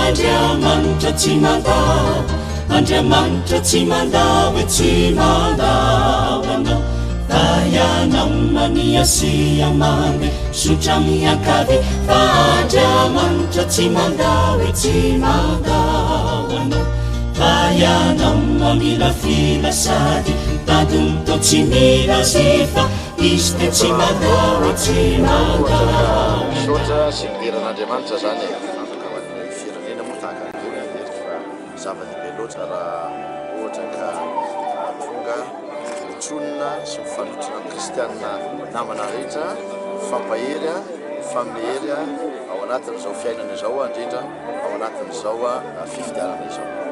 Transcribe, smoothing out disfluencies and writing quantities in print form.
Andriamanitra tsy mandao, Andriamanitra tsy mandao, tsy mandao anao. Fa ianao mania sy amany, sotra miankavy. Fa Andriamanitra tsy mandao, tsy mandao anao. Fa ianao mamila filasady, tadiny to tsy mila zifa, izy te tsy mandao, tsy mandao. Sotra sy midiran'Andriamanitra zany firenena moa tahaka an'ireny fa zava-dehibe loatra raha ohatra ka tonga mitsonona sy mifanotrona amin'ny kristianina namana rehetra, fampahery, famehery ao anatin'izao fiainana izao indrindra ao anatin'izao fifidianana izao.